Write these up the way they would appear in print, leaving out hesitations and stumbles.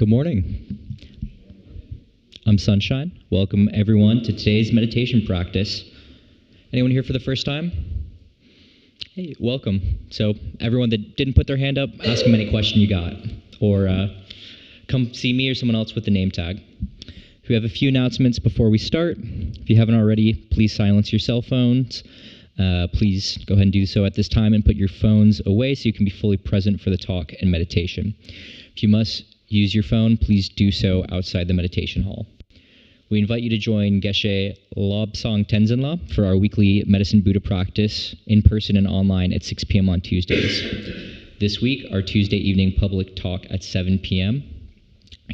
Good morning. I'm Sunshine. Welcome everyone to today's meditation practice. Anyone here for the first time? Hey, welcome. So everyone that didn't put their hand up, ask them any question you got. Or come see me or someone else with the name tag. We have a few announcements before we start. If you haven't already, please silence your cell phones. Please go ahead and do so at this time and put your phones away so you can be fully present for the talk and meditation. If you must use your phone, please do so outside the meditation hall. We invite you to join Geshe Lobsang Tenzin for our weekly Medicine Buddha practice in person and online at 6 p.m. on Tuesdays. This week, our Tuesday evening public talk at 7 p.m.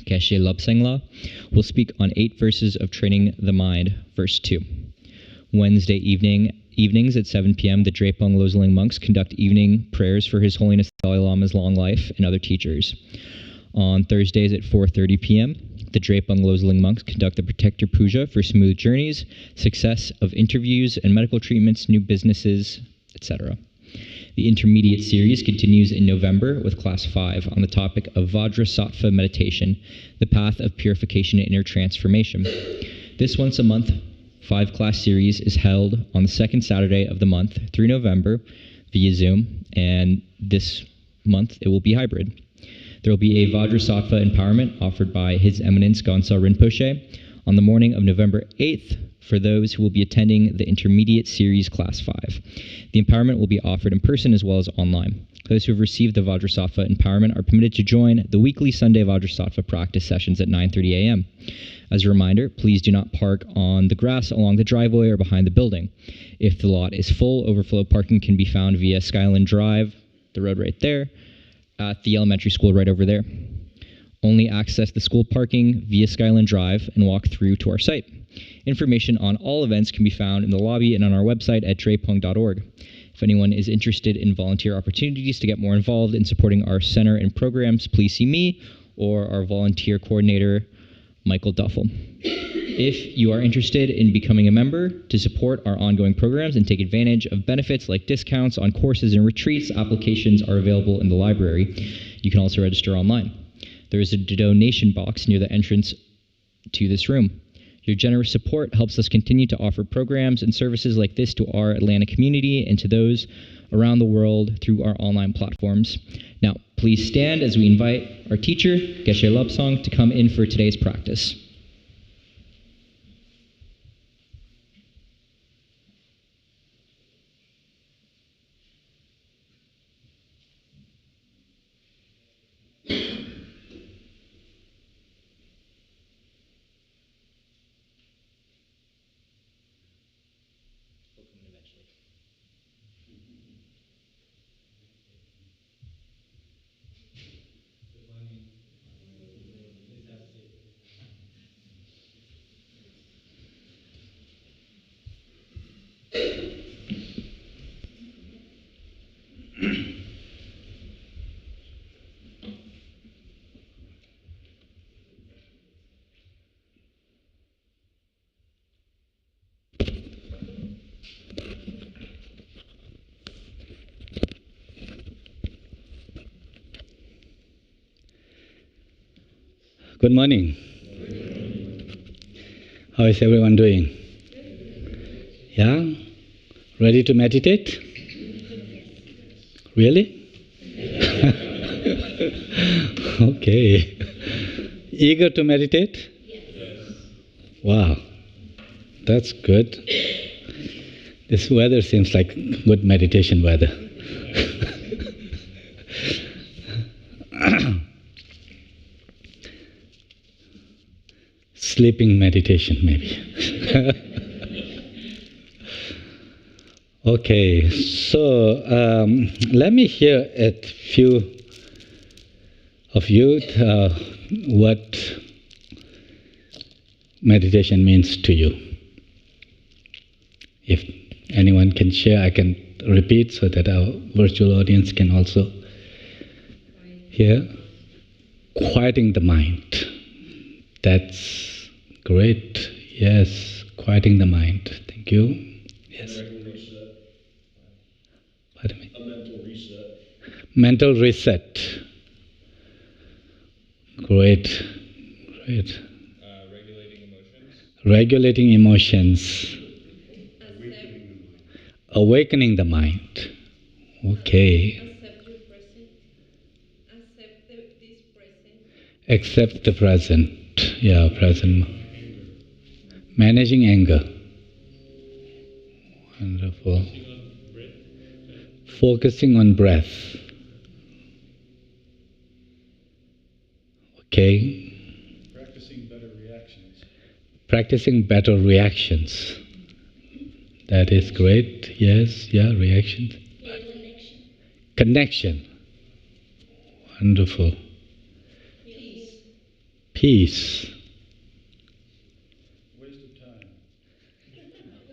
Geshe Lobsang will speak on 8 verses of Training the Mind, verse 2. Wednesday evenings at 7 p.m., the Drepung Loseling monks conduct evening prayers for His Holiness Dalai Lama's long life and other teachers. On Thursdays at 4:30 p.m., the Drepung Loseling monks conduct the Protector Puja for smooth journeys, success of interviews and medical treatments, new businesses, etc. The intermediate series continues in November with Class 5 on the topic of Vajrasattva meditation, the path of purification and inner transformation. This once a month 5-class series is held on the second Saturday of the month through November via Zoom, and this month it will be hybrid. There will be a Vajrasattva empowerment offered by His Eminence Gansal Rinpoche on the morning of November 8th for those who will be attending the Intermediate Series Class 5. The empowerment will be offered in person as well as online. Those who have received the Vajrasattva empowerment are permitted to join the weekly Sunday Vajrasattva practice sessions at 9:30 a.m. As a reminder, please do not park on the grass along the driveway or behind the building. If the lot is full, overflow parking can be found via Skyland Drive, the road right there, at the elementary school right over there. Only access the school parking via Skyland Drive and walk through to our site. Information on all events can be found in the lobby and on our website at drepung.org. If anyone is interested in volunteer opportunities to get more involved in supporting our center and programs, please see me or our volunteer coordinator, Michael Duffel. If you are interested in becoming a member to support our ongoing programs and take advantage of benefits like discounts on courses and retreats, applications are available in the library. You can also register online. There is a donation box near the entrance to this room. Your generous support helps us continue to offer programs and services like this to our Atlanta community and to those around the world through our online platforms. Now, please stand as we invite our teacher, Geshe Lobsang, to come in for today's practice. Good morning. How is everyone doing? Yeah? Ready to meditate? Really? Okay. Eager to meditate? Yes. Wow. That's good. This weather seems like good meditation weather. Sleeping meditation, maybe. Okay, so let me hear a few of you what meditation means to you. If anyone can share, I can repeat so that our virtual audience can also hear. Quieting the mind. That's great. Yes, quieting the mind. Thank you. Yes. Pardon me. A mental reset. Mental reset. Great, great. Regulating emotions. Regulating emotions. Awakening the mind. Okay. Accept your present. Accept this present. Accept the present. Yeah, present. Managing anger. Wonderful. Focusing on breath. Okay. Practicing better reactions. Practicing better reactions. That is great. Yes, yeah, reactions. Connection. Wonderful. Peace. Waste of time.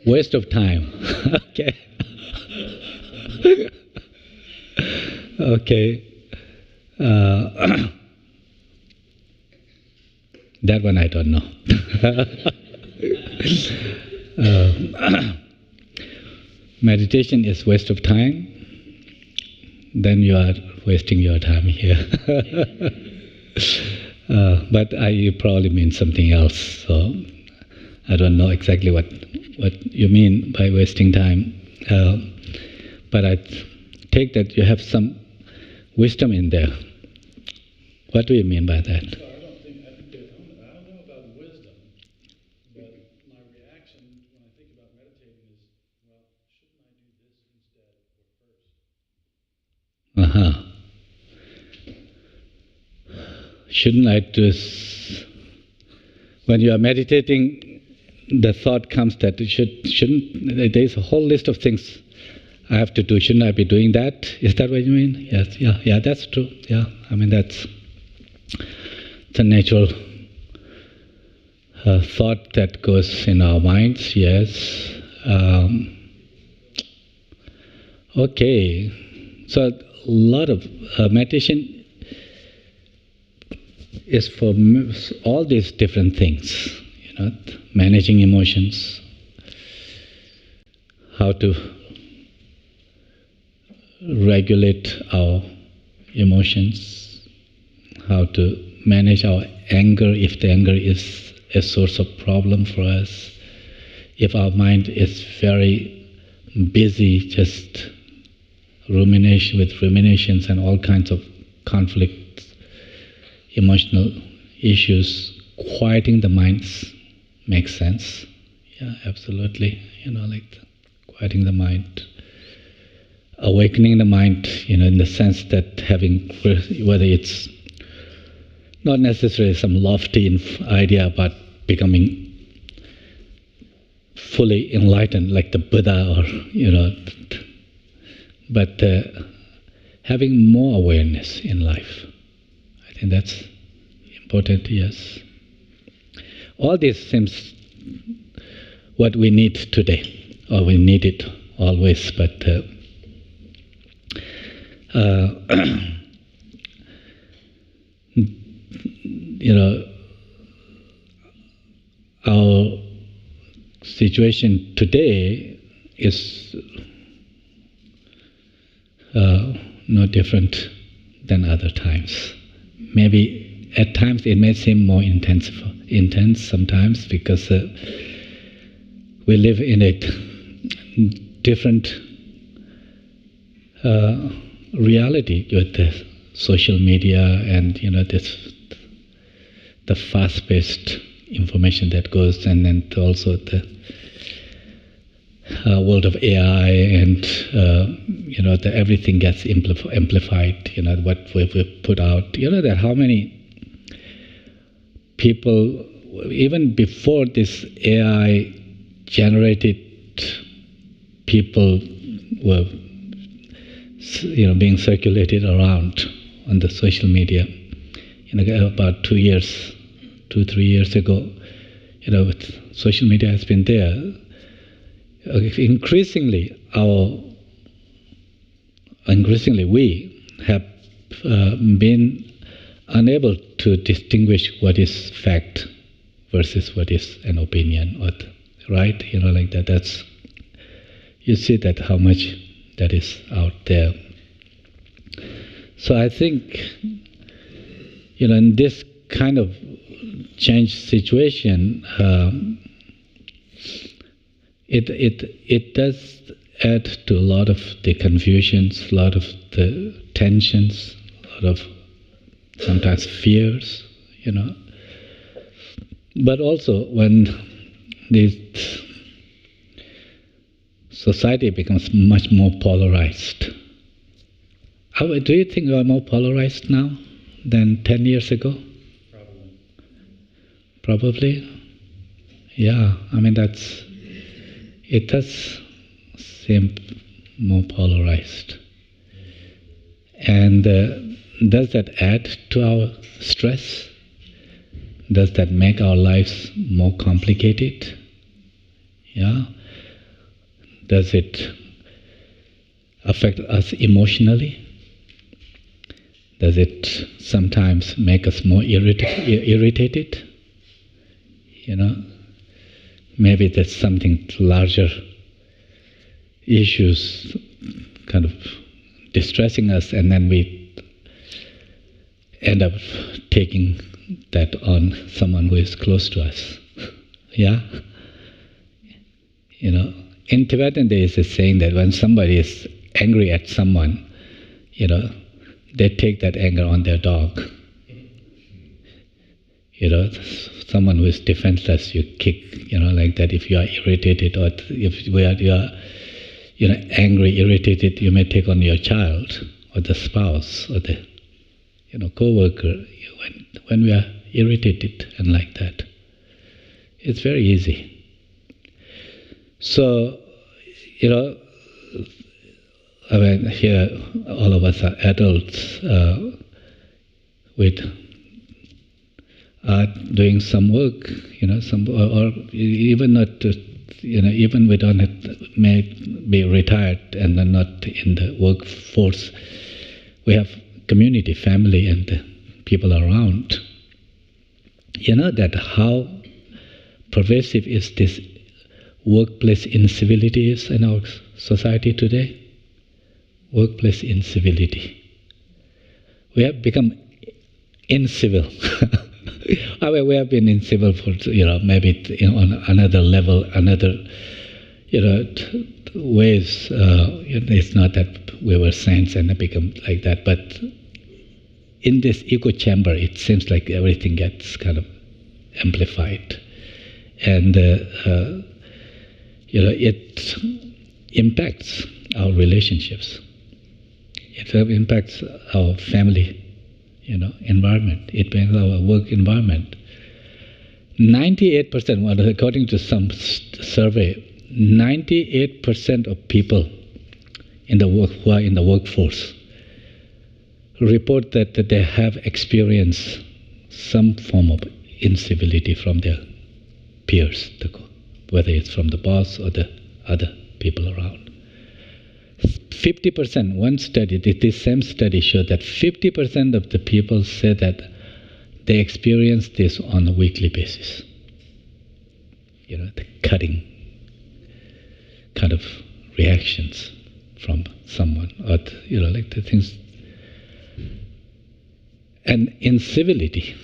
Waste of time. Okay. Okay. That one I don't know. Meditation is waste of time. Then you are wasting your time here. But you probably mean something else. So I don't know exactly what you mean by wasting time. But I take that you have some wisdom in there. What do you mean by that? I don't know about wisdom, but my reaction when I think about meditating is, well, shouldn't I do this instead or first? Shouldn't I do this? When you are meditating, the thought comes that shouldn't, there's a whole list of things I have to do. Shouldn't I be doing that? Is that what you mean? Yes, yeah, that's true. Yeah, I mean, that's the natural thought that goes in our minds, yes. Okay, so a lot of meditation is for all these different things, managing emotions, how to regulate our emotions, how to manage our anger if the anger is a source of problem for us, if our mind is very busy just ruminations and all kinds of conflicts, emotional issues, quieting the minds makes sense. Yeah, absolutely. Quieting the mind, awakening the mind, in the sense that having, whether it's not necessarily some lofty idea about becoming fully enlightened like the Buddha, or but having more awareness in life. I think that's important, yes. All this seems what we need today, or we need it always, but our situation today is no different than other times. Maybe at times it may seem more intense sometimes because we live in a different reality with the social media and the fast-paced information that goes, and then also the world of AI, and everything gets amplified. What we put out. That how many people, even before this AI generated, people were being circulated around on the social media. About 3 years ago, with social media has been there. Increasingly, we have been unable to distinguish what is fact versus what is an opinion, right? Like that. That's, you see that how much that is out there. So I think, in this kind of changed situation, it does add to a lot of the confusions, a lot of the tensions, a lot of sometimes fears, But also when this society becomes much more polarized. Do you think we are more polarized now than 10 years ago? Probably? Yeah, I mean it does seem more polarized. And does that add to our stress? Does that make our lives more complicated? Yeah? Does it affect us emotionally? Does it sometimes make us more irritated? Maybe there's something larger issues kind of distressing us, and then we end up taking that on someone who is close to us. Yeah? In Tibetan there is a saying that when somebody is angry at someone, they take that anger on their dog. Someone who is defenseless, you kick, like that. If you are irritated, or if you are angry, irritated, you may take on your child, or the spouse, or the co-worker. When we are irritated and like that, it's very easy. So, I mean, here all of us are adults with doing some work, or even not, even we don't have, may be retired and are not in the workforce. We have community, family, and people around. That how pervasive is this workplace incivility is in our society today? Workplace incivility. We have become incivil. I mean, we have been incivil for, maybe on another level, another, ways. It's not that we were saints and become like that, but in this echo chamber, it seems like everything gets kind of amplified. And, it impacts our relationships. It impacts our family, environment. It impacts our work environment. 98%, well, according to some survey, 98% of people who are in the workforce report that they have experienced some form of incivility from their peers, whether it's from the boss or the other people around. 50%, one study, this same study showed that 50% of the people said that they experience this on a weekly basis. The cutting kind of reactions from someone, or like the things. And incivility,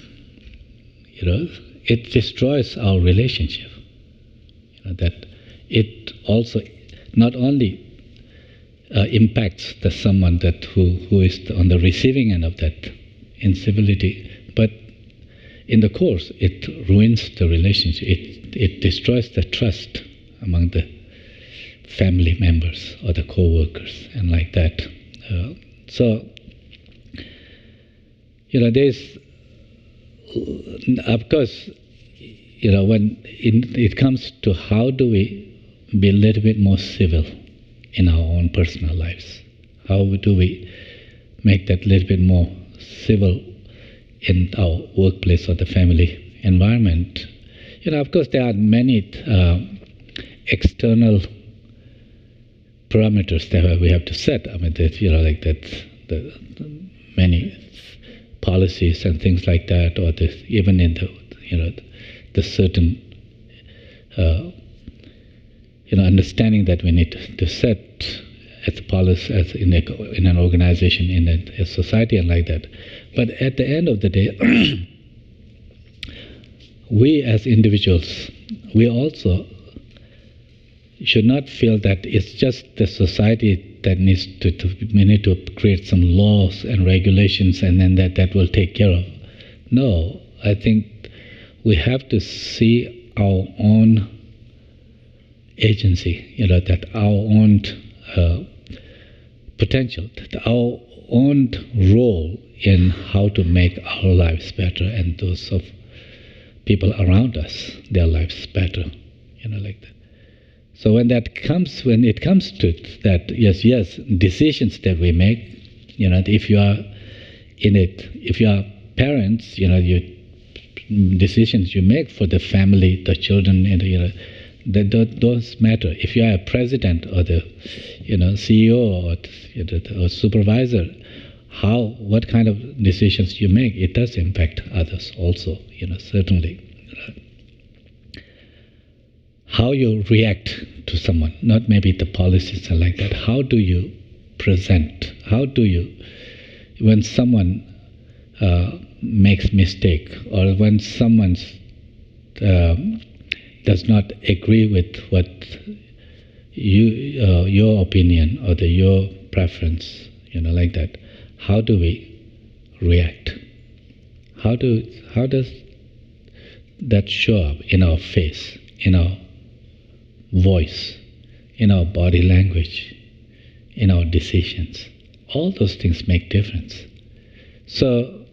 it destroys our relationship. That it also not only impacts the someone that who is on the receiving end of that incivility, but in the course it ruins the relationship. It destroys the trust among the family members or the co-workers and like that. So there's, of course, when it comes to how do we be a little bit more civil in our own personal lives, how do we make that a little bit more civil in our workplace or the family environment? Of course, there are many external parameters that we have to set. I mean, like that, the many policies and things like that, or even in the certain understanding that we need to set as a policy, as in an organization, in a society, and like that. But at the end of the day, we as individuals, we also should not feel that it's just the society that needs we need to create some laws and regulations and then that will take care of. No, I think we have to see our own agency, that our own potential, that our own role in how to make our lives better and those of people around us, their lives better, like that. So when it comes to that, yes, decisions that we make, if you are in it, if you are parents, decisions you make for the family, the children, those matter. If you are a president or the, CEO or supervisor, what kind of decisions you make, it does impact others also, certainly. How you react to someone, not maybe the policies and like that. How do you present? How do you, when someone makes mistake or when someone does not agree with what your opinion or your preference, like that, how do we react? How does that show up in our face, in our voice, in our body language, in our decisions? All those things make difference. So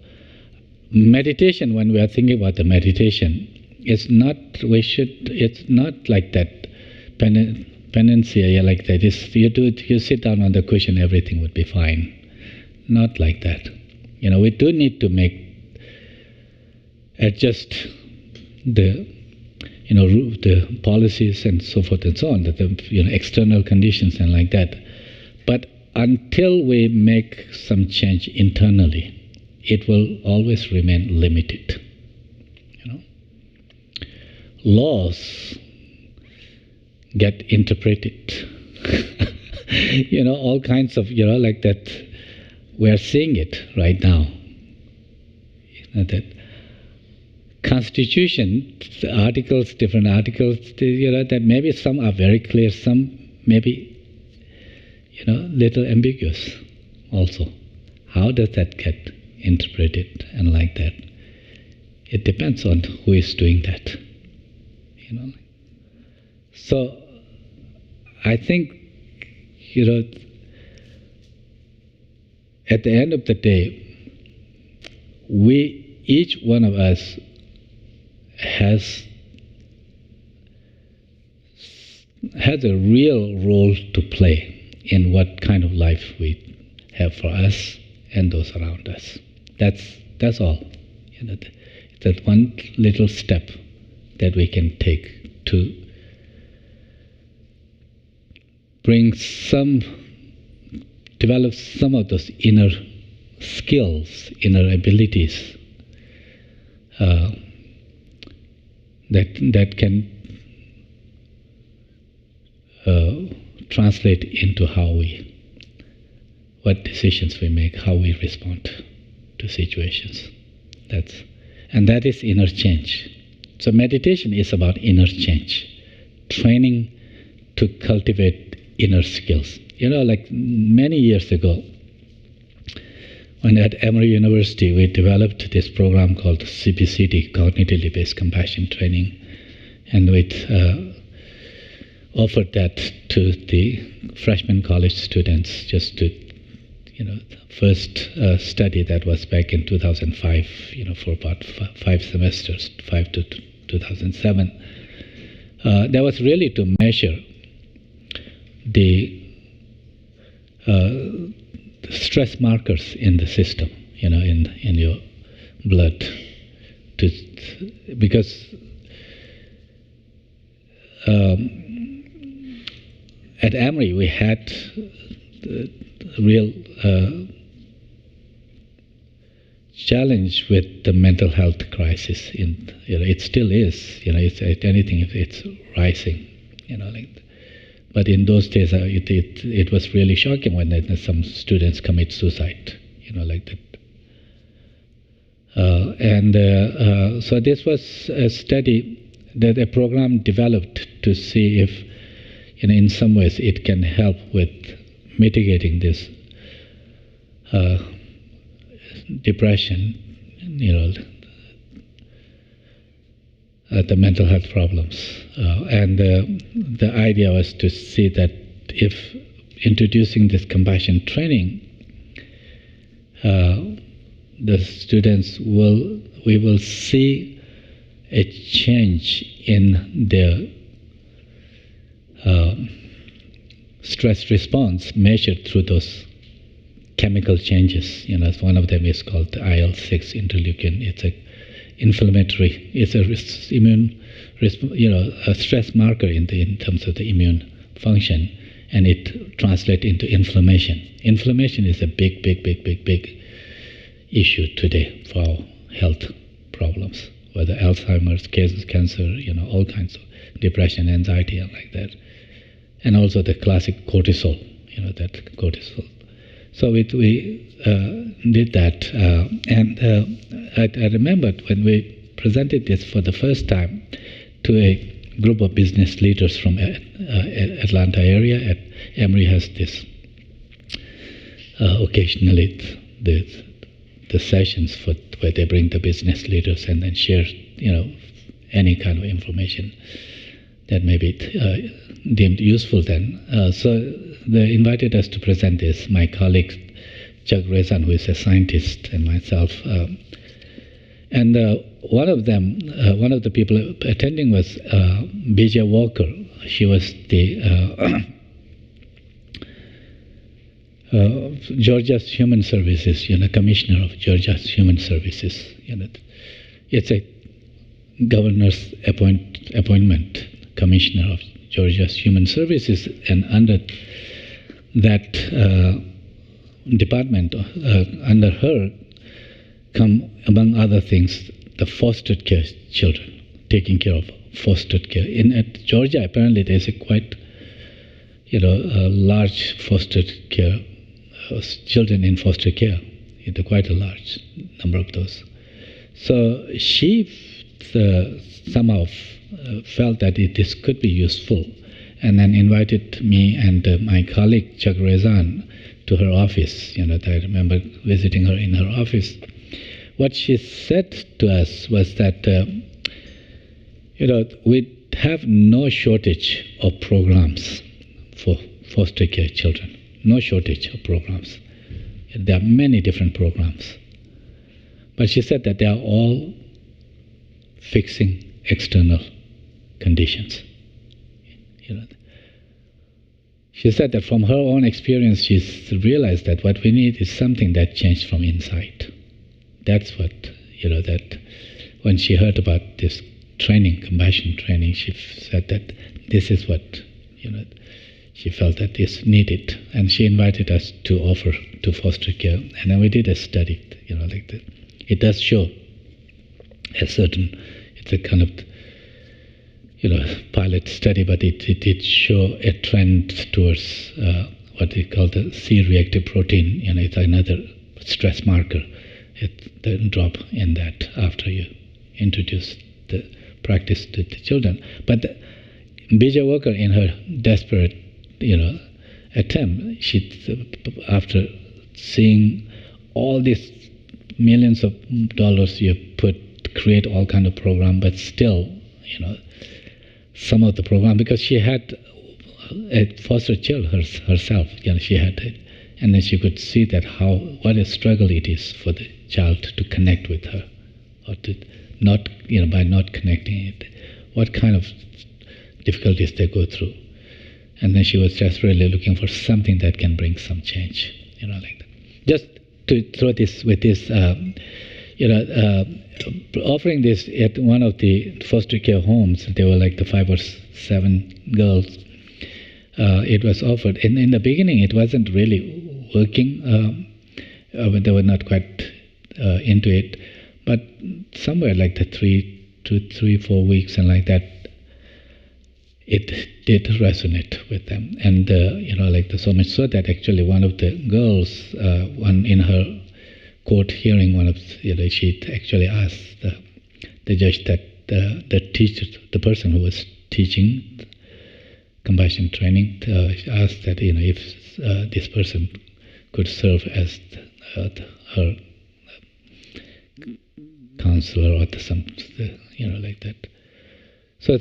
meditation, when we are thinking about the meditation, it's not like that panacea like that. You sit down on the cushion, everything would be fine. Not like that. We do need to adjust the policies and so forth and so on, the external conditions and like that. But until we make some change internally, it will always remain limited. Laws get interpreted. All kinds of, like that. We are seeing it right now. That Constitution, articles, different articles, that maybe some are very clear, some maybe, little ambiguous also. How does that get interpreted and like that? It depends on who is doing that. So I think, at the end of the day, each one of us has a real role to play in what kind of life we have for us and those around us. That's all. That one little step that we can take to develop some of those inner skills, inner abilities that can translate into what decisions we make, how we respond to situations. That is inner change. So meditation is about inner change, training to cultivate inner skills. Like many years ago, when at Emory University, we developed this program called CBCT, Cognitively Based Compassion Training, and we offered that to the freshman college students just to, first study that was back in 2005, for about 5 semesters, 5 to 2007. That was really to measure the stress markers in the system, in your blood, because at Emory we had the real challenge with the mental health crisis. It still is. It's rising. But in those days, it was really shocking when some students commit suicide. Like that. So this was a study that a program developed to see if, in some ways, it can help with mitigating this depression, the mental health problems. The idea was to see that if introducing this compassion training, the students we will see a change in their stress response measured through those chemical changes. One of them is called the IL-6 interleukin. It's a inflammatory. It's a a stress marker in terms of the immune function, and it translates into inflammation. Inflammation is a big issue today for our health problems, whether Alzheimer's, cancer, all kinds of depression, anxiety, and like that, and also the classic cortisol, that cortisol. So we did that, and I remembered when we presented this for the first time to a group of business leaders from Atlanta area. Emory has this occasionally the sessions where they bring the business leaders and then share any kind of information that may be deemed useful then. So they invited us to present this. My colleague Chuck Rezan, who is a scientist, and myself. And one of the people attending was Bija Walker. She was the Georgia's Human Services, Commissioner of Georgia's Human Services. It's a governor's appointment, Commissioner of Georgia's Human Services, and under that department, under her, come, among other things, the fostered care children, taking care of fostered care. At Georgia, apparently, there's a quite, a large fostered care, children in foster care. Quite a large number of those. So she somehow felt that this could be useful, and then invited me and my colleague Chuck Rezan to her office. I remember visiting her in her office. What she said to us was that, we have no shortage of programs for foster care children. No shortage of programs. There are many different programs. But she said that they are all fixing external conditions. She said that from her own experience, she's realized that what we need is something that changed from inside. That's what, that when she heard about this training, compassion training, she said that this is what, she felt that is needed. And she invited us to offer to foster care. And then we did a study, like that. It does show a certain, it's a kind of, pilot study, but it did show a trend towards what they call the C-reactive protein. It's another stress marker. The drop in that after you introduce the practice to the children. But Bija Walker, in her desperate, attempt, after seeing all these millions of dollars you create all kind of program, but still, some of the program, because she had a foster child herself, she had it, and then she could see that what a struggle it is for the child to connect with her, or to not, by not connecting it, what kind of difficulties they go through. And then she was just really looking for something that can bring some change, like that. Just to throw this with this, offering this at one of the foster care homes, there were like the 5 or 7 girls. It was offered. In the beginning, it wasn't really working. They were not quite into it. But somewhere like the 3-4 weeks and like that, it did resonate with them. And, so much so that actually one of the girls, one in her court hearing, one of she actually asked the judge that the teacher, the person who was teaching compassion training, asked that if this person could serve as her counselor or some, like that. So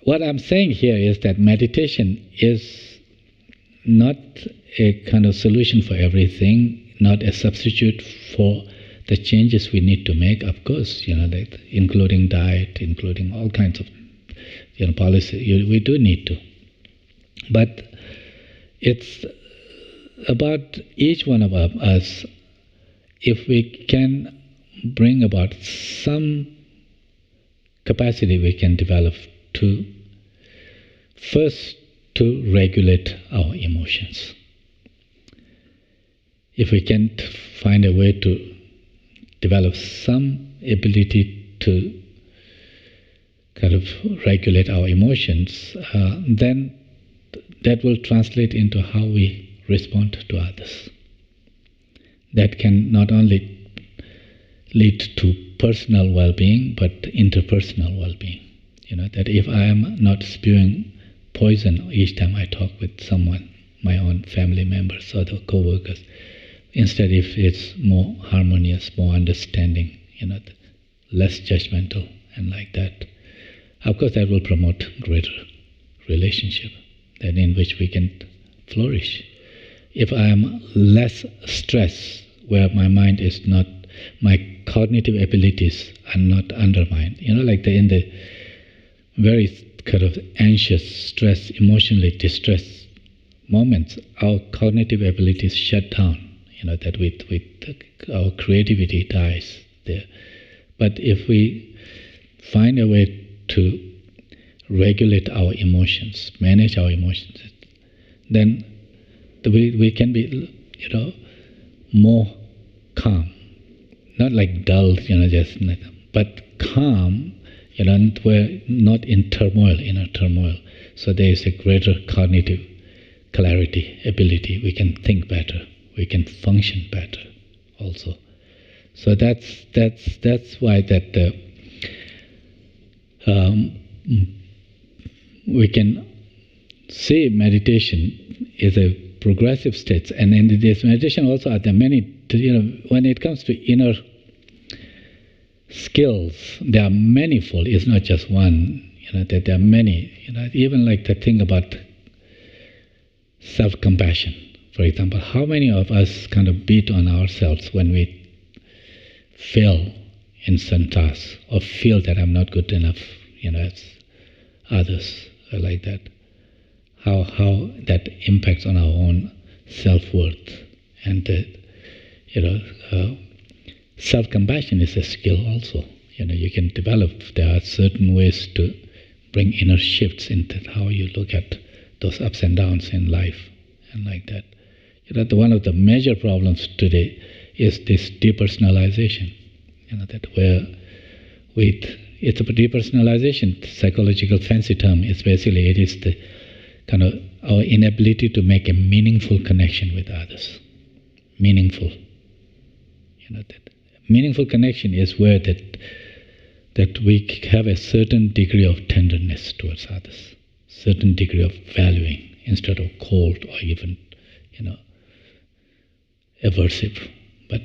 what I'm saying here is that meditation is not a kind of solution for everything, not a substitute for the changes we need to make, of course, like including diet, including all kinds of policy. We do need to. But it's about each one of us, if we can bring about some capacity we can develop to first to regulate our emotions. If we can find a way to develop some ability to kind of regulate our emotions, then that will translate into how we respond to others. That can not only lead to personal well-being, but interpersonal well-being. That if I am not spewing poison each time I talk with someone, my own family members or the co-workers, instead if it's more harmonious, more understanding, less judgmental and like that, of course that will promote greater relationship, that in which we can flourish. If I am less stressed, where my mind is not, my cognitive abilities are not undermined, like in the very kind of anxious, stressed, emotionally distressed moments, our cognitive abilities shut down, that with our creativity dies there. But if we find a way to regulate our emotions, manage our emotions, then we can be, more calm, not like dull, just, but calm. We're not in turmoil, inner turmoil. So there is a greater cognitive clarity, ability. We can think better. We can function better, also. So that's why that we can see meditation is a progressive state, and in this meditation also are there many. When it comes to inner skills, they are manifold. It's not just one. That there are many. Even like the thing about self-compassion, for example. How many of us kind of beat on ourselves when we fail in some tasks or feel that I'm not good enough, as others are like that? How that impacts on our own self-worth, and self-compassion is a skill also. You can develop. There are certain ways to bring inner shifts into how you look at those ups and downs in life, and like that. One of the major problems today is this depersonalization. That where it's a depersonalization, psychological fancy term. It's basically it is the kind of our inability to make a meaningful connection with others. Meaningful. That meaningful connection is where that we have a certain degree of tenderness towards others, certain degree of valuing instead of cold or even, aversive, but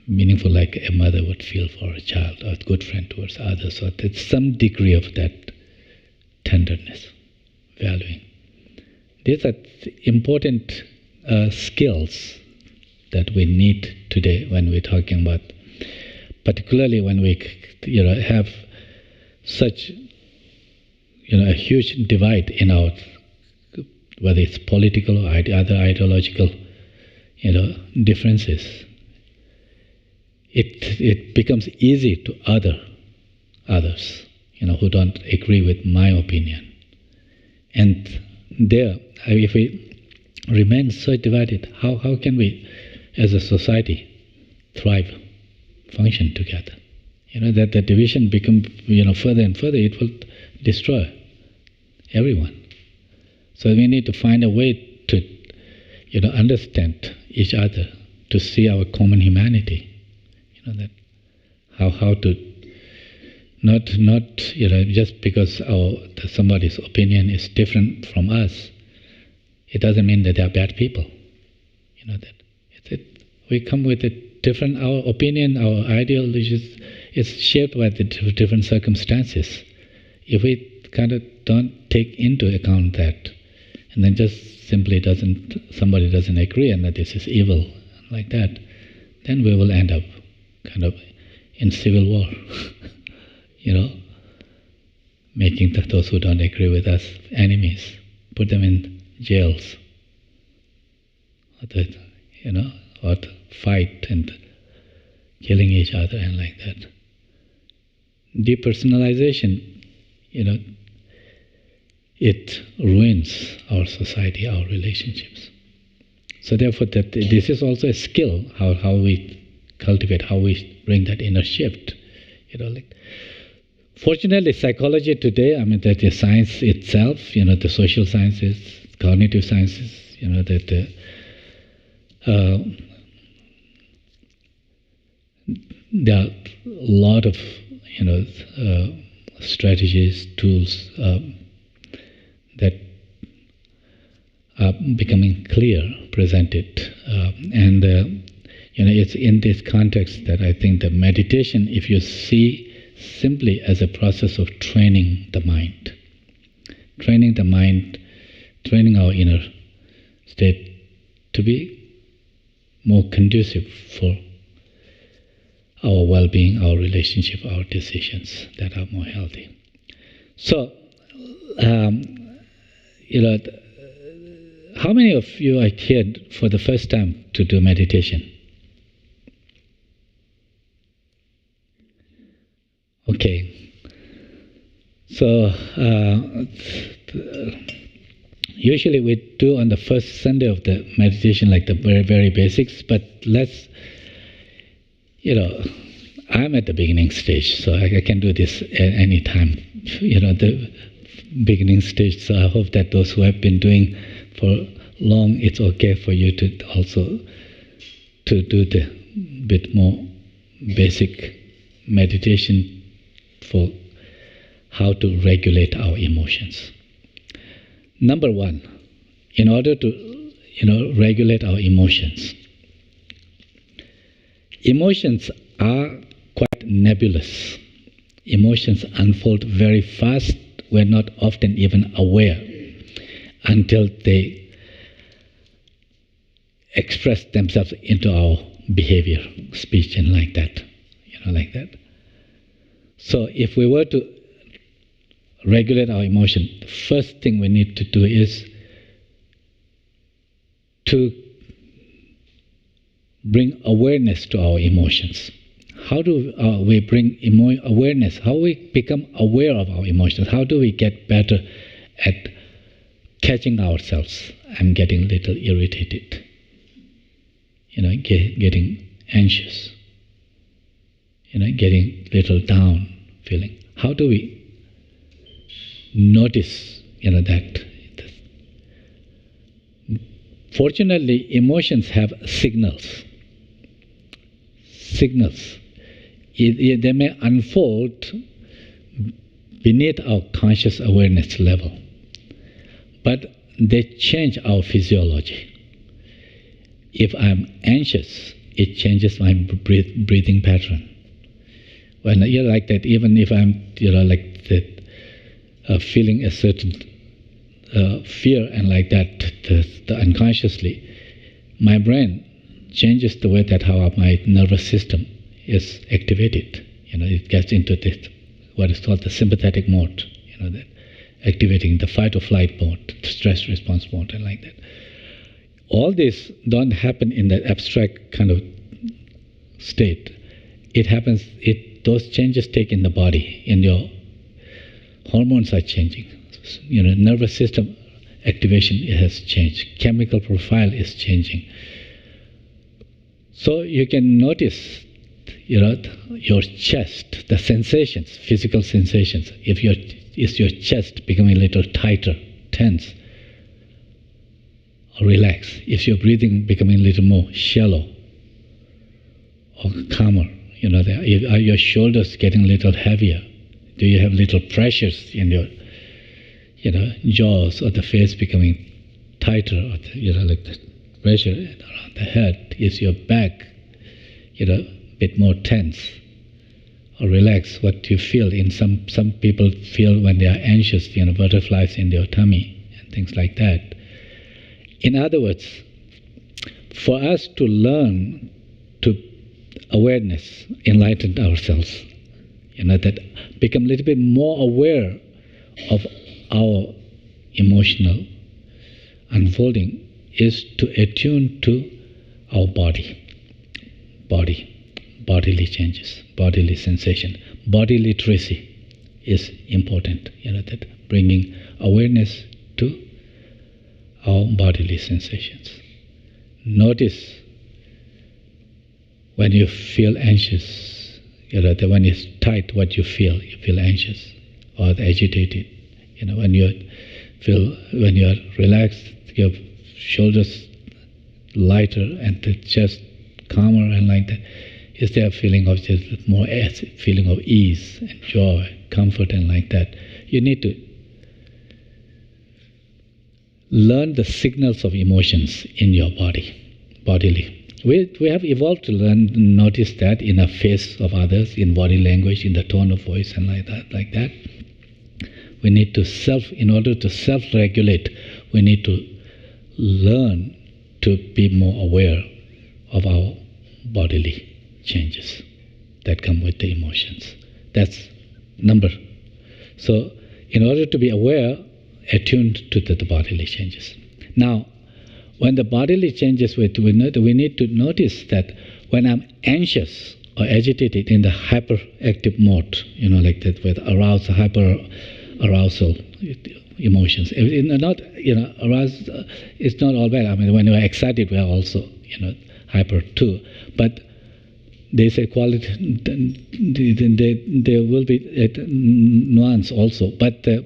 meaningful like a mother would feel for a child or a good friend towards others. So there's some degree of that tenderness, valuing. These are important skills that we need today when we're talking about, particularly when we have such a huge divide in our, whether it's political or other ideological differences. It becomes easy to others who don't agree with my opinion. And there, if we remain so divided, how can we as a society thrive, function together? That the division become further and further, it will destroy everyone. So we need to find a way to understand each other, to see our common humanity. That how to not just because somebody's opinion is different from us, it doesn't mean that they are bad people. That we come with a different, our opinion, our ideologies is shaped by the different circumstances. If we kind of don't take into account that, and then just simply somebody doesn't agree and that this is evil like that, then we will end up kind of in civil war, making those who don't agree with us enemies, put them in jails, or fight and killing each other and like that. Depersonalization, it ruins our society, our relationships. So therefore, this is also a skill, how we cultivate, how we bring that inner shift. Fortunately, psychology today, that the science itself, the social sciences, cognitive sciences, there are a lot of, strategies, tools that are becoming clear, presented, and it's in this context that I think that meditation, if you see simply as a process of training the mind, training our inner state to be more conducive for our well-being, our relationship, our decisions that are more healthy. So, how many of you are here for the first time to do meditation? Okay. So, usually we do on the first Sunday of the meditation like the very, very basics, but let's, I'm at the beginning stage, so I can do this at any time, the beginning stage. So I hope that those who have been doing for long, it's okay for you to also to do the bit more basic meditation for how to regulate our emotions. Number one, in order to regulate our emotions, emotions are quite nebulous. Emotions unfold very fast. We're not often even aware until they express themselves into our behavior, speech, and like that. So if we were to regulate our emotion, the first thing we need to do is to bring awareness to our emotions. How do we bring awareness? How we become aware of our emotions? How do we get better at catching ourselves? I'm getting a little irritated, getting anxious, getting a little down feeling. How do we notice, that? Fortunately, emotions have signals. They may unfold beneath our conscious awareness level, but they change our physiology. If I'm anxious, it changes my breathing pattern. When you're like that, even if I'm, like that, feeling a certain fear and like that, the unconsciously, my brain changes the way that how my nervous system is activated. It gets into this, what is called the sympathetic mode, that activating the fight or flight mode, stress response mode, and like that. All this don't happen in that abstract kind of state. It happens, those changes take in the body, in your hormones are changing. Nervous system activation has changed. Chemical profile is changing. So you can notice, your chest, the sensations, physical sensations. Is your chest becoming a little tighter, tense? or relaxed? Is your breathing becoming a little more shallow or calmer? Are your shoulders getting a little heavier? Do you have little pressures in your jaws, or the face becoming tighter, or like the pressure around the head? Is your back a bit more tense or relaxed? What do you feel? In some people feel when they are anxious, butterflies in their tummy and things like that. In other words, for us to learn to awareness, enlighten ourselves, that become a little bit more aware of our emotional unfolding, is to attune to our bodily changes, bodily sensation. Body literacy is important, that bringing awareness to our bodily sensations. Notice when you feel anxious, that when it's tight, what you feel anxious or agitated. When you are relaxed, your shoulders lighter and the chest calmer and like that. Is there a feeling of just more feeling of ease and joy, comfort and like that? You need to learn the signals of emotions in your bodily. We have evolved to notice that in the face of others, in body language, in the tone of voice and like that. We need to in order to self-regulate, we need to learn to be more aware of our bodily changes that come with the emotions. That's number. So in order to be aware, attuned to the bodily changes. Now, when the bodily changes, we need to notice that when I'm anxious or agitated in the hyperactive mode, like that, with arousal, hyper-arousal emotions. Not, aroused, it's not all bad. I mean, when we're excited, we're also, hyper too. But there's a quality, there will be a nuance also. But the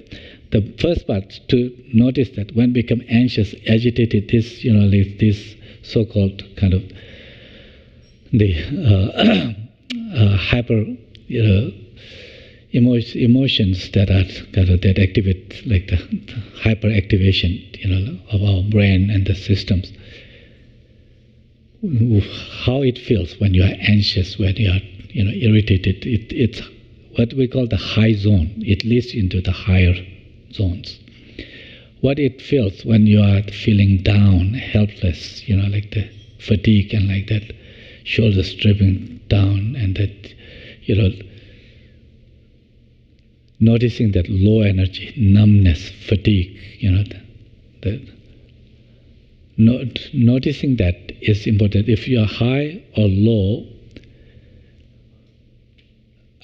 first part, to notice that when we become anxious, agitated, this so-called kind of the hyper, emotions that are that activate, like the hyperactivation, of our brain and the systems. How it feels when you are anxious, when you are, irritated. It's what we call the high zone. It leads into the higher zones. What it feels when you are feeling down, helpless, like the fatigue and like that, shoulders dripping down, and that, noticing that low energy, numbness, fatigue, noticing that is important. If you are high or low,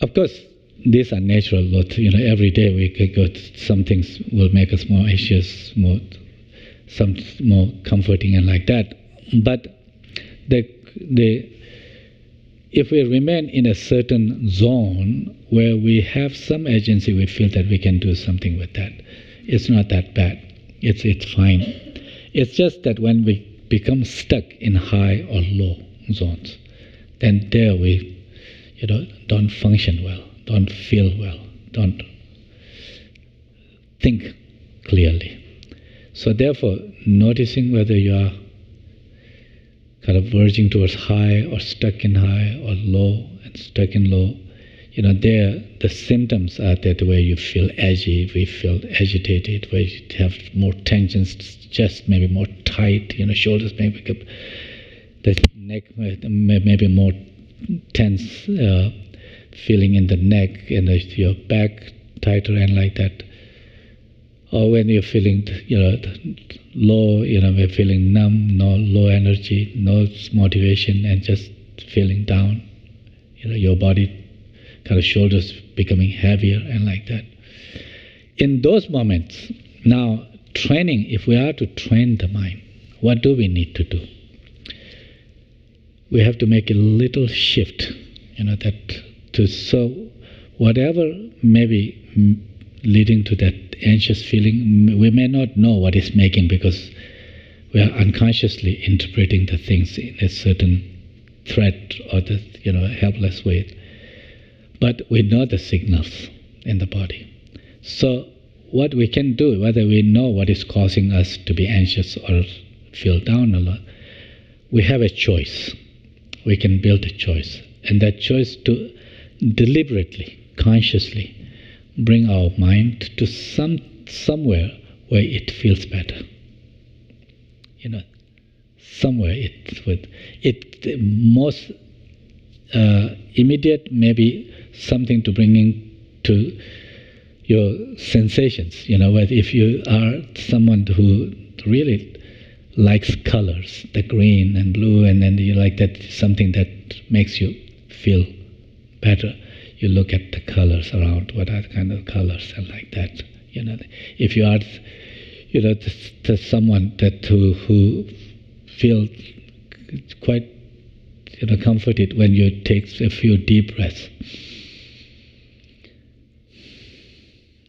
of course, these are natural. Every day we could go. Some things will make us more anxious, some more comforting, and like that. But if we remain in a certain zone where we have some agency, we feel that we can do something with that. It's not that bad. It's fine. It's just that when we become stuck in high or low zones, then there we, don't function well, don't feel well, don't think clearly. So therefore, noticing whether you are kind of verging towards high or stuck in high, or low and stuck in low, there the symptoms are that where you feel edgy, we feel agitated, where you have more tensions, chest maybe more tight, shoulders maybe the neck maybe more tense, feeling in the neck, and your back tighter and like that. Or when you're feeling, low, we're feeling numb, no low energy, no motivation, and just feeling down. Your body, kind of shoulders becoming heavier and like that. In those moments, now training, if we are to train the mind, what do we need to do? We have to make a little shift, so whatever may be leading to that anxious feeling, we may not know what is making, because we are unconsciously interpreting the things in a certain threat or the helpless way. But we know the signals in the body. So what we can do, whether we know what is causing us to be anxious or feel down a lot, we have a choice. We can build a choice. And that choice to deliberately, consciously bring our mind to somewhere where it feels better. Somewhere it most immediate maybe something to bring in to your sensations. If you are someone who really likes colors, the green and blue, and then you like that, something that makes you feel better, you look at the colors around, what are the kind of colors and like that. If you are to someone that who feels quite comforted when you take a few deep breaths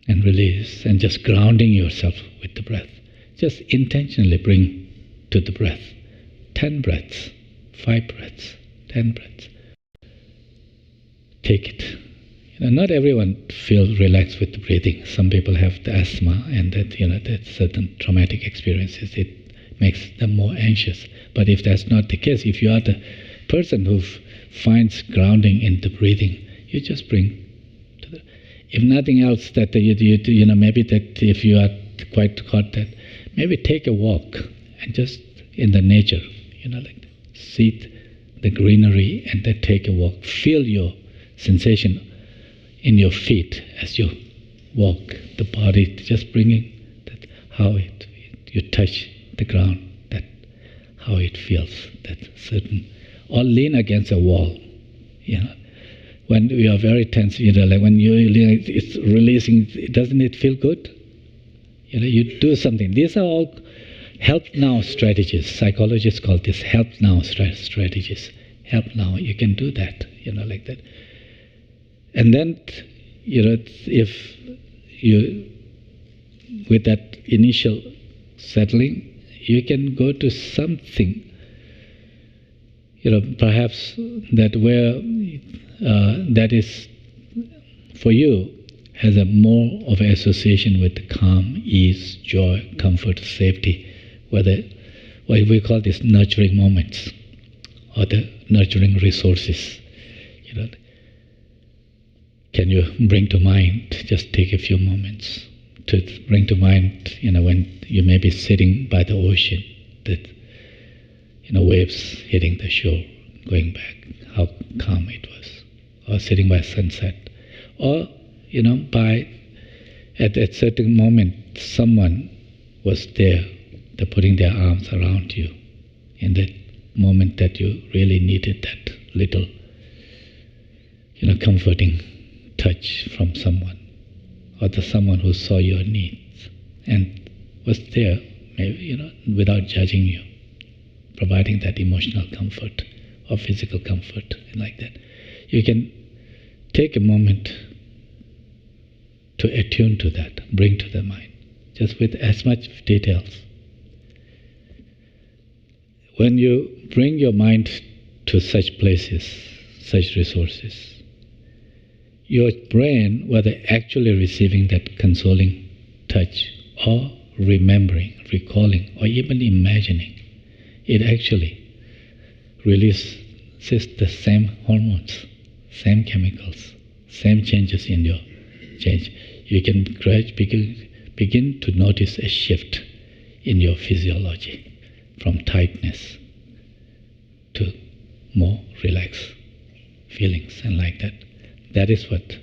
and release, and just grounding yourself with the breath. Just intentionally bring to the breath 10 breaths, 5 breaths, 10 breaths. Take it. Not everyone feels relaxed with the breathing. Some people have the asthma, and that certain traumatic experiences, it makes them more anxious. But if that's not the case, if you are the person who finds grounding in the breathing, you just bring to the. If nothing else, that maybe that if you are quite hot, that maybe take a walk and just in the nature, like see the greenery and then take a walk. Feel your sensation in your feet as you walk, the body, just bringing that how you touch the ground, that how it feels, that certain, or lean against a wall, When we are very tense, like when it's releasing, doesn't it feel good? You do something. These are all help now strategies. Psychologists call this help now strategies. Help now, you can do that, like that. And then, if you, with that initial settling, you can go to something, perhaps that where that is for you has a more of an association with calm, ease, joy, comfort, safety, whether what we call these nurturing moments or the nurturing resources. Can you bring to mind? Just take a few moments to bring to mind. When you may be sitting by the ocean, that waves hitting the shore, going back, how calm it was, or sitting by sunset, or by at a certain moment someone was there, they're putting their arms around you in that moment that you really needed that little comforting touch from someone, or the someone who saw your needs and was there, maybe without judging you, providing that emotional comfort or physical comfort, and like that. You can take a moment to attune to that, bring to the mind, just with as much details. When you bring your mind to such places, such resources, your brain, whether actually receiving that consoling touch or remembering, recalling, or even imagining, it actually releases the same hormones, same chemicals, same changes in your change. You can begin to notice a shift in your physiology from tightness to more relaxed feelings and like that. That is what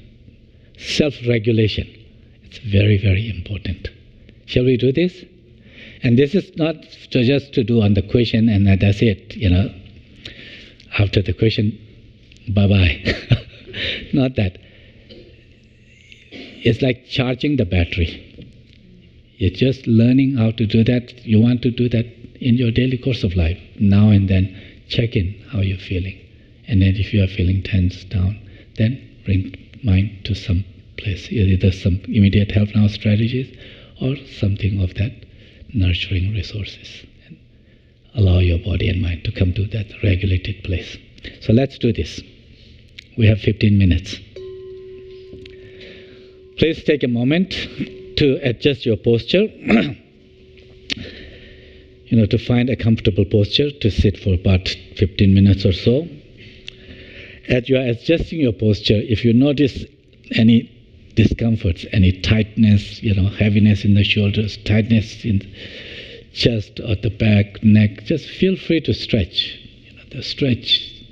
self-regulation. It's very, very important. Shall we do this? And this is not just to do on the question and that's it, After the question, bye-bye. Not that. It's like charging the battery. You're just learning how to do that. You want to do that in your daily course of life. Now and then, check in how you're feeling. And then if you are feeling tense, down, then bring mind to some place, either some immediate help now strategies or something of that nurturing resources. And allow your body and mind to come to that regulated place. So let's do this. We have 15 minutes. Please take a moment to adjust your posture. To find a comfortable posture to sit for about 15 minutes or so. As you are adjusting your posture, if you notice any discomforts, any tightness, heaviness in the shoulders, tightness in the chest or the back, neck, just feel free to stretch. Stretch.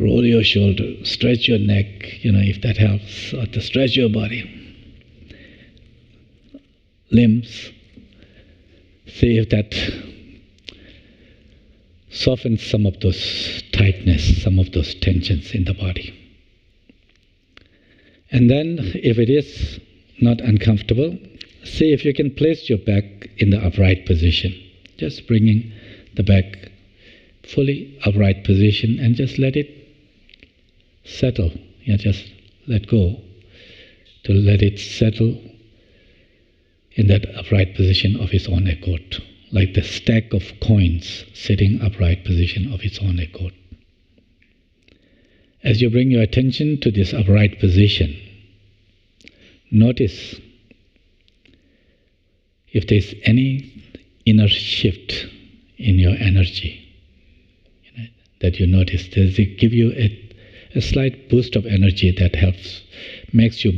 Roll your shoulder, stretch your neck, if that helps, or to stretch your body. Limbs. See if that softens some of those tightness, some of those tensions in the body. And then, if it is not uncomfortable, see if you can place your back in the upright position. Just bringing the back fully upright position and just let it settle. Just let go to let it settle in that upright position of its own accord, like the stack of coins sitting upright position of its own accord. As you bring your attention to this upright position, notice if there's any inner shift in your energy that you notice. Does it give you a slight boost of energy that helps, makes you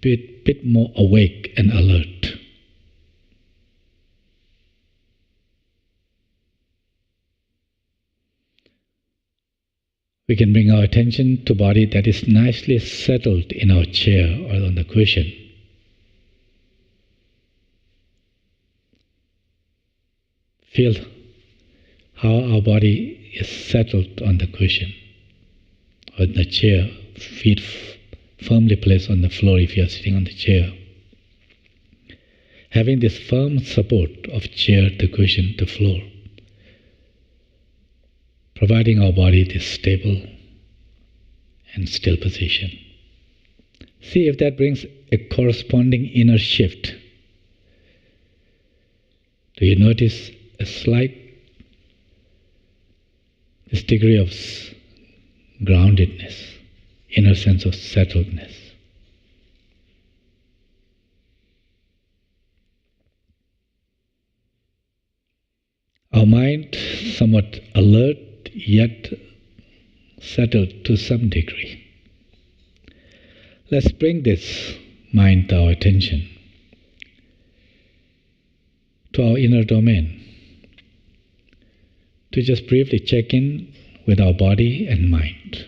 a bit more awake and alert? We can bring our attention to body that is nicely settled in our chair or on the cushion. Feel how our body is settled on the cushion or in the chair, feet firmly placed on the floor if you are sitting on the chair. Having this firm support of chair to cushion to floor, providing our body this stable and still position. See if that brings a corresponding inner shift. Do you notice a slight this degree of groundedness, inner sense of settledness? Our mind somewhat alert yet settled to some degree. Let's bring this mind to our attention, to our inner domain, to just briefly check in with our body and mind,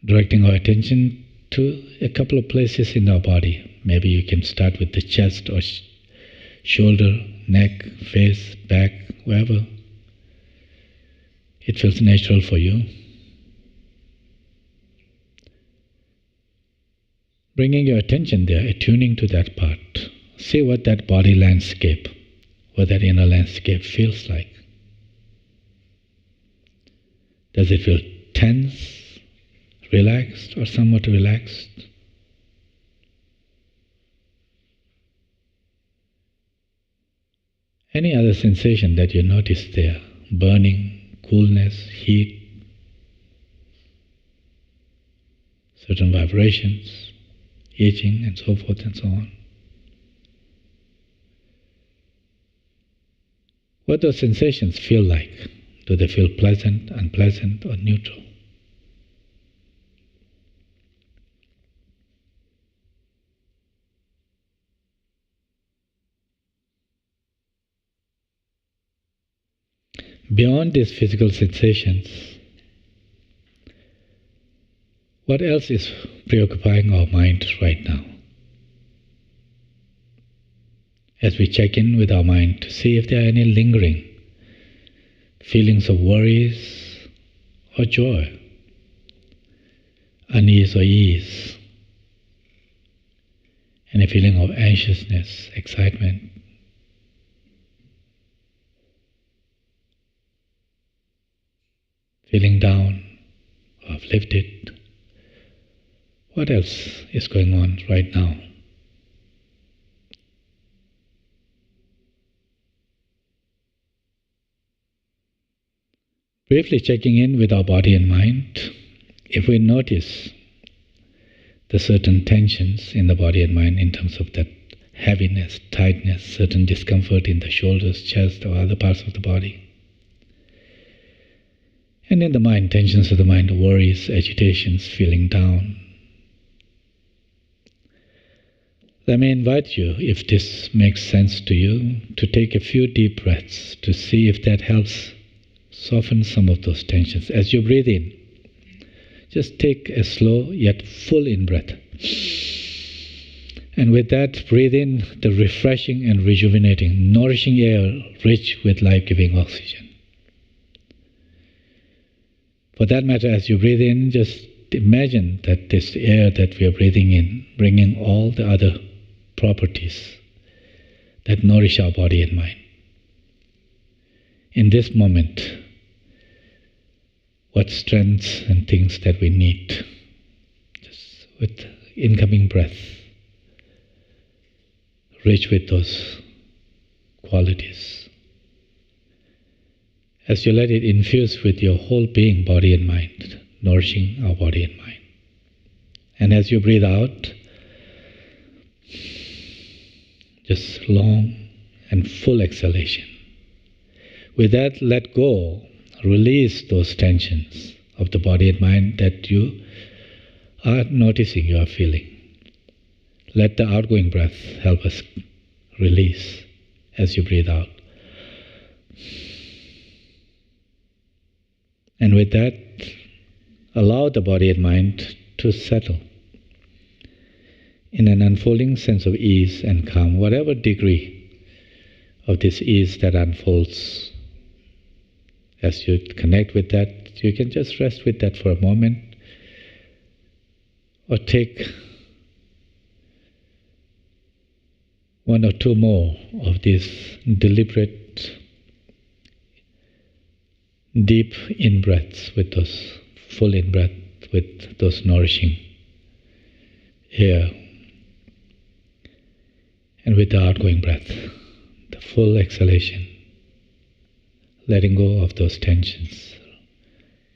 directing our attention to a couple of places in our body. Maybe you can start with the chest or shoulder, neck, face, back, wherever it feels natural for you. Bringing your attention there, attuning to that part. See what that body landscape, what that inner landscape feels like. Does it feel tense, relaxed, or somewhat relaxed? Any other sensation that you notice there, burning, coolness, heat, certain vibrations, itching, and so forth and so on. What those sensations feel like? Do they feel pleasant, unpleasant, or neutral? Beyond these physical sensations, what else is preoccupying our mind right now? As we check in with our mind to see if there are any lingering feelings of worries or joy, unease or ease, any feeling of anxiousness, excitement, feeling down or uplifted. What else is going on right now? Briefly checking in with our body and mind, if we notice the certain tensions in the body and mind in terms of that heaviness, tightness, certain discomfort in the shoulders, chest, or other parts of the body. And in the mind, tensions of the mind, worries, agitations, feeling down. Let me invite you, if this makes sense to you, to take a few deep breaths to see if that helps soften some of those tensions. As you breathe in, just take a slow yet full in-breath. And with that, breathe in the refreshing and rejuvenating, nourishing air rich with life-giving oxygen. For that matter, as you breathe in, just imagine that this air that we are breathing in, bringing all the other properties that nourish our body and mind. In this moment, what strengths and things that we need, just with incoming breath, rich with those qualities. As you let it infuse with your whole being, body and mind, nourishing our body and mind. And as you breathe out, just long and full exhalation. With that, let go, release those tensions of the body and mind that you are noticing, you are feeling. Let the outgoing breath help us release as you breathe out. And with that, allow the body and mind to settle in an unfolding sense of ease and calm, whatever degree of this ease that unfolds. As you connect with that, you can just rest with that for a moment, or take one or two more of these deliberate, deep in-breaths with those full in-breath, with those nourishing air, and with the outgoing breath, the full exhalation, letting go of those tensions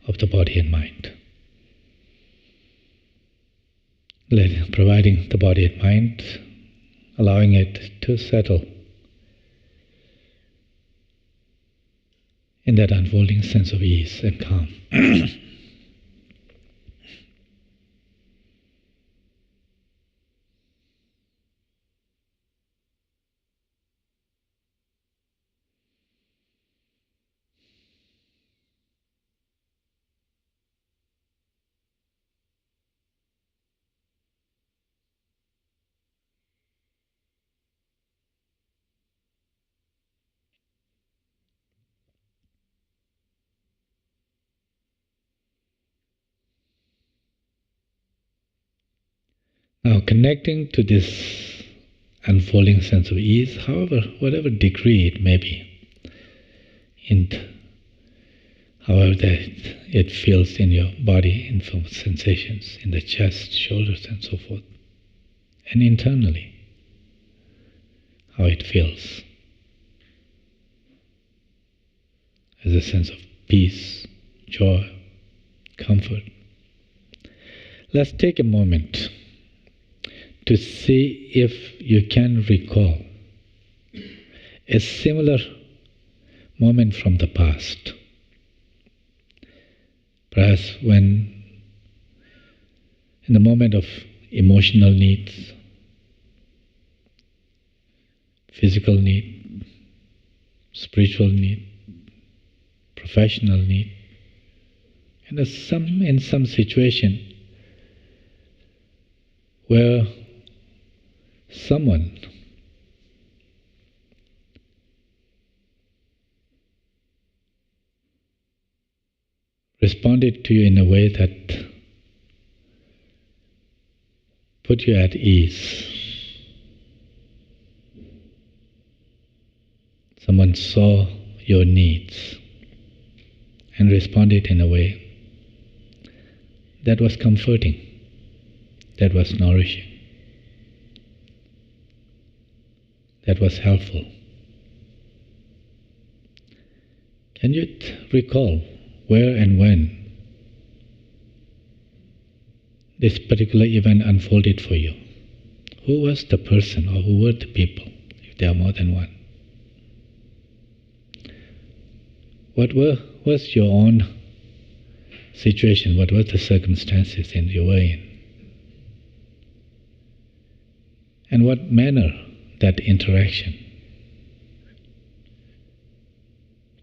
of the body and mind. Providing the body and mind, allowing it to settle in that unfolding sense of ease and calm. Now, connecting to this unfolding sense of ease, however, whatever degree it may be, in however that it feels in your body, in form of sensations, in the chest, shoulders, and so forth, and internally, how it feels as a sense of peace, joy, comfort. Let's take a moment to see if you can recall a similar moment from the past. Perhaps when, in the moment of emotional needs, physical need, spiritual need, professional need, and in some situation where someone responded to you in a way that put you at ease. Someone saw your needs and responded in a way that was comforting, that was nourishing, that was helpful. Can you recall where and when this particular event unfolded for you. Who was the person or who were the people, if there are more than one? What was your own situation? What were the circumstances that you were in? And what manner that interaction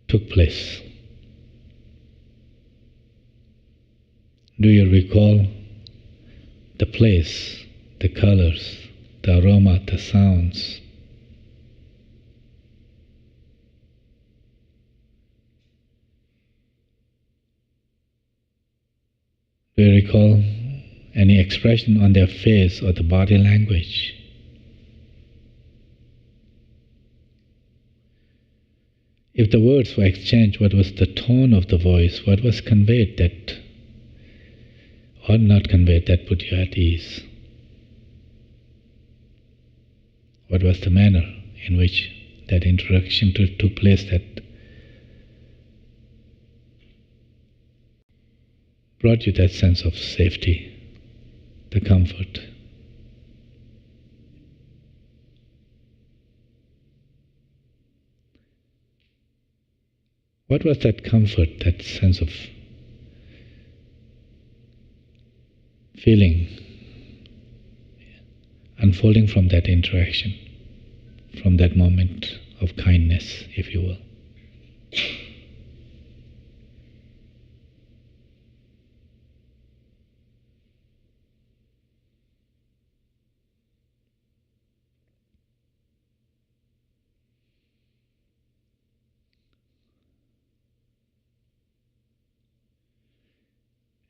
took place? Do you recall the place, the colors, the aroma, the sounds? Do you recall any expression on their face or the body language? If the words were exchanged, what was the tone of the voice? What was conveyed that, or not conveyed, that put you at ease? What was the manner in which that interaction took place that brought you that sense of safety, the comfort? What was that comfort, that sense of feeling unfolding from that interaction, from that moment of kindness, if you will?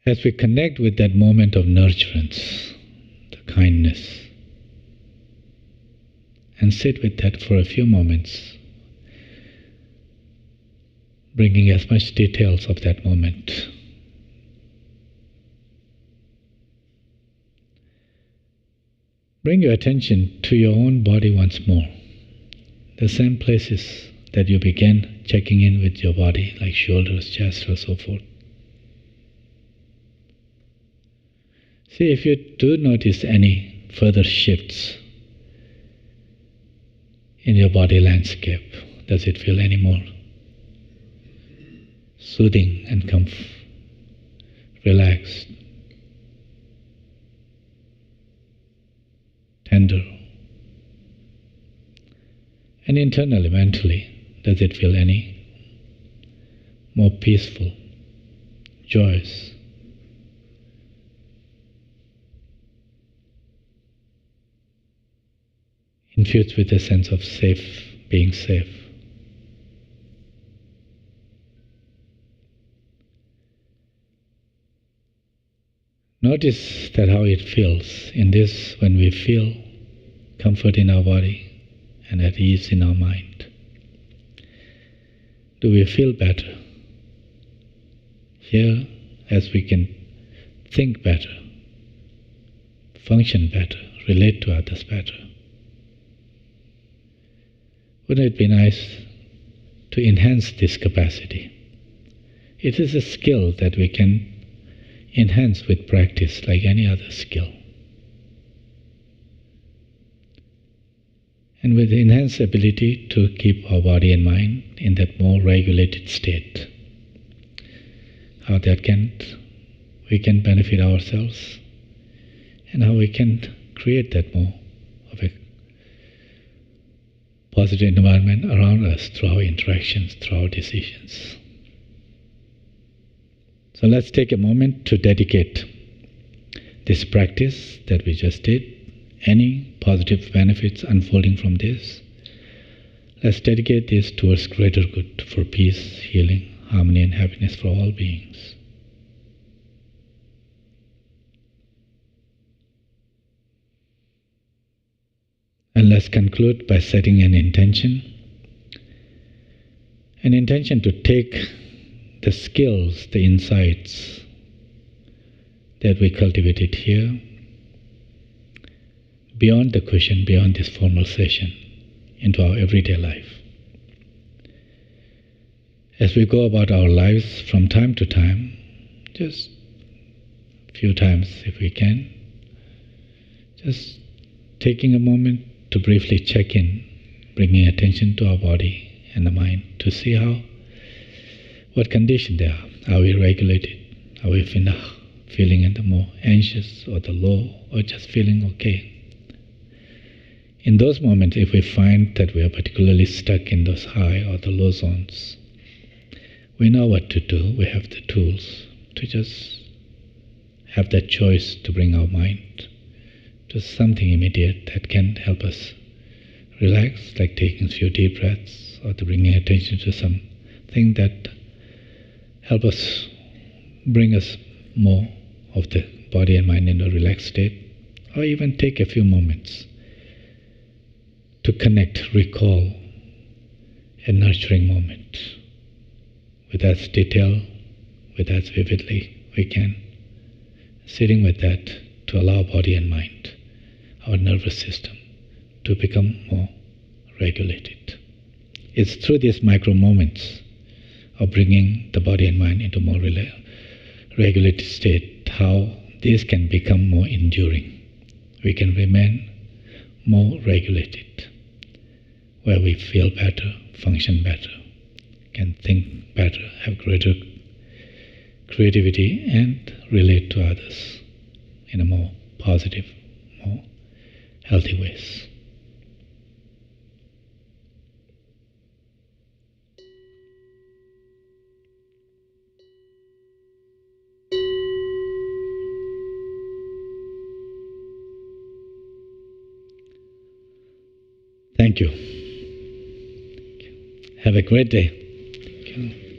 As we connect with that moment of nurturance, the kindness, and sit with that for a few moments, bringing as much details of that moment. Bring your attention to your own body once more. The same places that you began checking in with your body, like shoulders, chest, or so forth. See if you do notice any further shifts in your body landscape. Does it feel any more soothing and relaxed, tender? And internally, mentally, does it feel any more peaceful, joyous? Infused with a sense of being safe. Notice that how it feels in this when we feel comfort in our body and at ease in our mind. Do we feel better? Here, as we can think better, function better, relate to others better. Wouldn't it be nice to enhance this capacity? It is a skill that we can enhance with practice like any other skill. And with enhanced ability to keep our body and mind in that more regulated state. How we can benefit ourselves and how we can create that more of a positive environment around us through our interactions, through our decisions. So let's take a moment to dedicate this practice that we just did, any positive benefits unfolding from this. Let's dedicate this towards greater good for peace, healing, harmony and happiness for all beings. And let's conclude by setting an intention to take the skills, the insights that we cultivated here beyond the cushion, beyond this formal session, into our everyday life. as we go about our lives from time to time, just a few times if we can, just taking a moment to briefly check in, bringing attention to our body and the mind to see what condition they are. Are we regulated? Are we feeling the more anxious or the low, or just feeling okay? In those moments, if we find that we are particularly stuck in those high or the low zones, we know what to do. We have the tools to just have that choice to bring our mind to something immediate that can help us relax, like taking a few deep breaths, or to bringing attention to something that help us bring us more of the body and mind in a relaxed state, or even take a few moments to connect, recall a nurturing moment with as detail, with as vividly we can, sitting with that to allow body and mind, our nervous system, to become more regulated. It's through these micro moments of bringing the body and mind into more regulated state how these can become more enduring. We can remain more regulated, where we feel better, function better, can think better, have greater creativity, and relate to others in a more positive, more healthy ways. Thank you. Have a great day. Thank you.